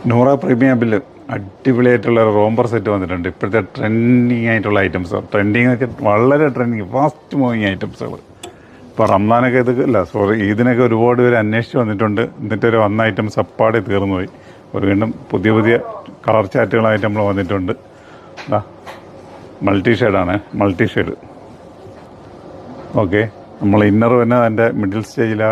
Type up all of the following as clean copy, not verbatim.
Noora premium bill അടിപൊളിയായിട്ടുള്ള romper set വന്നിട്ടുണ്ട്. ഇപ്പോഴത്തെ ട്രെൻഡിങ് ആയിട്ടുള്ള ഐറ്റംസ്, ട്രെൻഡിങ് എന്ന് വെച്ചാൽ വളരെ ട്രെൻഡിങ് ഫാസ്റ്റ് മൂവിങ് ഐറ്റംസുകൾ. ഇപ്പോൾ റംസാനൊക്കെ ഇതിനൊക്കെ ഒരുപാട് പേര് അന്വേഷിച്ച് വന്നിട്ടുണ്ട്. എന്നിട്ടൊരു വന്ന ഐറ്റംസ് അപ്പാടെ തീർന്നു പോയി. വീണ്ടും പുതിയ പുതിയ കളർ ചാറ്റുകളായിട്ട് നമ്മൾ വന്നിട്ടുണ്ട്. മൾട്ടി ഷെയ്ഡാണ്, മൾട്ടി ഷെയ്ഡ്. ഓക്കെ, നമ്മൾ ഇന്നർ തന്നെ അതിൻ്റെ മിഡിൽ സ്റ്റേജിൽ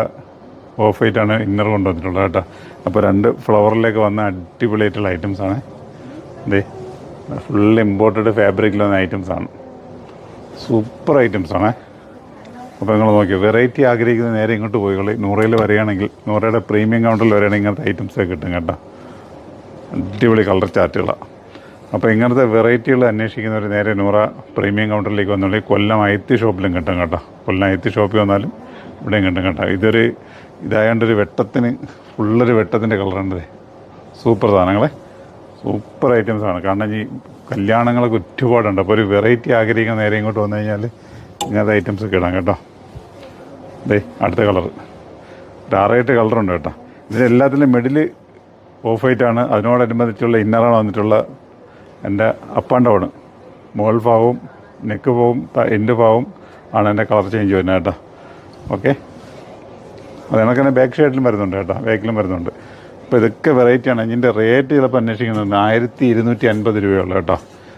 ഓഫ് വൈറ്റാണ് ഇന്നർ കൊണ്ടുവന്നിട്ടുള്ളത് കേട്ടോ. അപ്പോൾ 2 ഫ്ലവറിലേക്ക് വന്ന അടിപൊളിയായിട്ടുള്ള ഐറ്റംസാണ്. ഇതേ ഫുൾ ഇമ്പോർട്ടഡ് ഫാബ്രിക്കിൽ വന്ന ഐറ്റംസാണ്. സൂപ്പർ ഐറ്റംസാണ്. അപ്പോൾ നിങ്ങൾ നോക്കിയോ, വെറൈറ്റി ആഗ്രഹിക്കുന്ന നേരെ ഇങ്ങോട്ട് പോയിക്കോളി. നൂറയിൽ വരികയാണെങ്കിൽ, നൂറയുടെ പ്രീമിയം കൗണ്ടറിൽ വരികയാണെങ്കിൽ ഇങ്ങനത്തെ ഐറ്റംസൊക്കെ കിട്ടും കേട്ടോ. അടിപൊളി കളർ ചാർട്ടുകളാണ്. അപ്പോൾ ഇങ്ങനത്തെ വെറൈറ്റികൾ അന്വേഷിക്കുന്നവർ നേരെ നൂറ പ്രീമിയം കൗണ്ടറിലേക്ക് വന്നുള്ളൂ. കൊല്ലം ഐത്തി ഷോപ്പിലും കിട്ടും കേട്ടോ. കൊല്ലം ഐത്തി ഷോപ്പിൽ വന്നാലും ഇവിടെയും കിട്ടും കേട്ടോ. ഇതായതുകൊണ്ടൊരു വെട്ടത്തിന്, ഫുള്ളൊരു വെട്ടത്തിൻ്റെ കളറുണ്ട്. സൂപ്പർ സാധനങ്ങളെ, സൂപ്പർ ഐറ്റംസാണ്. കാരണം ഈ കല്യാണങ്ങളൊക്കെ ഒരുപാടുണ്ട്. അപ്പോൾ ഒരു വെറൈറ്റി ആഗ്രഹിക്കുന്ന നേരെ ഇങ്ങോട്ട് വന്നു കഴിഞ്ഞാൽ ഇങ്ങനത്തെ ഐറ്റംസൊക്കെ ഇടാം കേട്ടോ. അടുത്ത കളറ് ഒരു 6-8 കളറുണ്ട് കേട്ടോ. ഇതിലെല്ലാത്തിലും മിഡിൽ ഓഫ് വൈറ്റാണ്. അതിനോടനുബന്ധിച്ചുള്ള ഇന്നറാണ് വന്നിട്ടുള്ള എൻ്റെ അപ്പ് ആൻഡ് ഡൗൺ. മുകൾ ഭാഗവും നെക്ക് ഭാഗവും എൻഡ് ഭാഗവും ആണ് എൻ്റെ കളർ ചേഞ്ച് വരുന്നത് കേട്ടോ. ഓക്കെ, അത് കണക്ക് തന്നെ ബാക്ക് സൈഡിലും വരുന്നുണ്ട് കേട്ടോ, ബാക്കിലും വരുന്നുണ്ട്. അപ്പോൾ ഇതൊക്കെ വെറൈറ്റിയാണ്. ഇതിൻ്റെ റേറ്റ് ചിലപ്പോൾ അന്വേഷിക്കുന്നുണ്ട് 1250 രൂപയുള്ളൂ കേട്ടോ.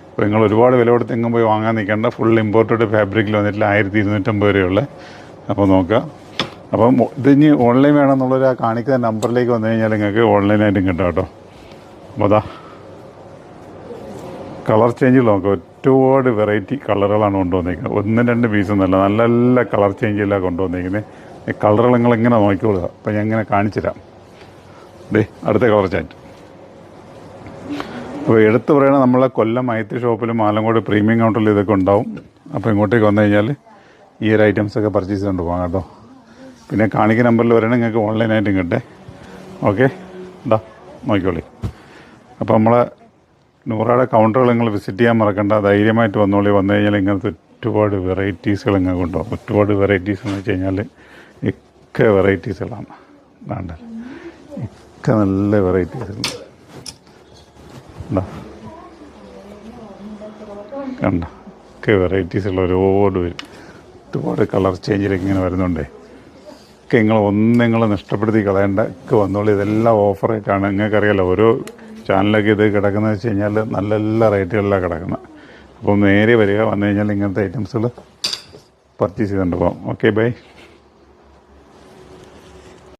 അപ്പോൾ നിങ്ങൾ ഒരുപാട് വില കൊടുത്ത് എങ്ങും പോയി വാങ്ങാൻ നിൽക്കേണ്ട. ഫുൾ ഇമ്പോർട്ടഡ് ഫാബ്രിക്കിൽ വന്നിട്ടില്ല 1250 രൂപയുള്ളത്. അപ്പോൾ നോക്കുക. അപ്പം ഇതിനി ഓൺലൈൻ വേണമെന്നുള്ളൊരു ആ കാണിക്കുന്ന നമ്പറിലേക്ക് വന്നു കഴിഞ്ഞാൽ നിങ്ങൾക്ക് ഓൺലൈനായിട്ടും കിട്ടും കേട്ടോ. അപ്പോൾ അതാ കളർ ചേഞ്ചുകൾ നോക്കുക. ഒരുപാട് വെറൈറ്റി കളറുകളാണ് കൊണ്ടുവന്നിരിക്കുന്നത്. 1-2 പീസൊന്നുമല്ല, നല്ല നല്ല കളർ ചേഞ്ചിലാണ് കൊണ്ടുവന്നിരിക്കുന്നത്. ഈ കളറുകൾ നിങ്ങളിങ്ങനെ നോക്കിക്കൊള്ളുക. അപ്പോൾ ഞാൻ ഇങ്ങനെ കാണിച്ചുതരാം. അടുത്ത കളർ ചേഞ്ച്. അപ്പോൾ എടുത്ത് പറയുന്നത് നമ്മളെ കൊല്ലം ഐത്തി ഷോപ്പിലും ആലങ്കോട് പ്രീമിയം കൗണ്ടറിൽ ഇതൊക്കെ ഉണ്ടാവും. അപ്പോൾ ഇങ്ങോട്ടേക്ക് വന്നു കഴിഞ്ഞാൽ ഈ ഒരു ഐറ്റംസൊക്കെ പർച്ചേസ് ചെയ്തുകൊണ്ട് പോകാം കേട്ടോ. പിന്നെ കാണിക്കുന്ന നമ്പറിൽ വരണം, നിങ്ങൾക്ക് ഓൺലൈനായിട്ടും കിട്ടേ. ഓക്കെ, നോക്കിക്കോളി. അപ്പോൾ നമ്മളെ നൂറയുടെ കൗണ്ടറുകൾ നിങ്ങൾ വിസിറ്റ് ചെയ്യാൻ മറക്കണ്ട. ധൈര്യമായിട്ട് വന്നു കഴിഞ്ഞാൽ ഇങ്ങനത്തെ ഒരുപാട് വെറൈറ്റീസുകൾ നിങ്ങൾക്ക് ഉണ്ടാവും. ഒരുപാട് വെറൈറ്റീസ് എന്ന് വെച്ച് കഴിഞ്ഞാൽ ഒക്കെ വെറൈറ്റീസുകളാണ്. വേണ്ട, ഒക്കെ നല്ല വെറൈറ്റീസുകൾ കണ്ട, ഒക്കെ വെറൈറ്റീസുകൾ ഒരുപാട് കളർ ചേഞ്ചിലേക്ക് ഇങ്ങനെ വരുന്നുണ്ടേ. ഒക്കെ നിങ്ങൾ നഷ്ടപ്പെടുത്തി കളയേണ്ട, ഒക്കെ വന്നോളൂ. ഇതെല്ലാം ഓഫറായിട്ടാണ്. നിങ്ങൾക്കറിയാലോ, ഓരോ ചാനലൊക്കെ ഇത് കിടക്കുന്നത് വെച്ച് കഴിഞ്ഞാൽ നല്ല നല്ല റേറ്റുകളിലാണ് കിടക്കുന്നത്. അപ്പോൾ നേരെ വരിക, വന്നു കഴിഞ്ഞാൽ ഇങ്ങനത്തെ ഐറ്റംസുകൾ പർച്ചേസ് ചെയ്തുകൊണ്ട് പോകാം. Okay, by.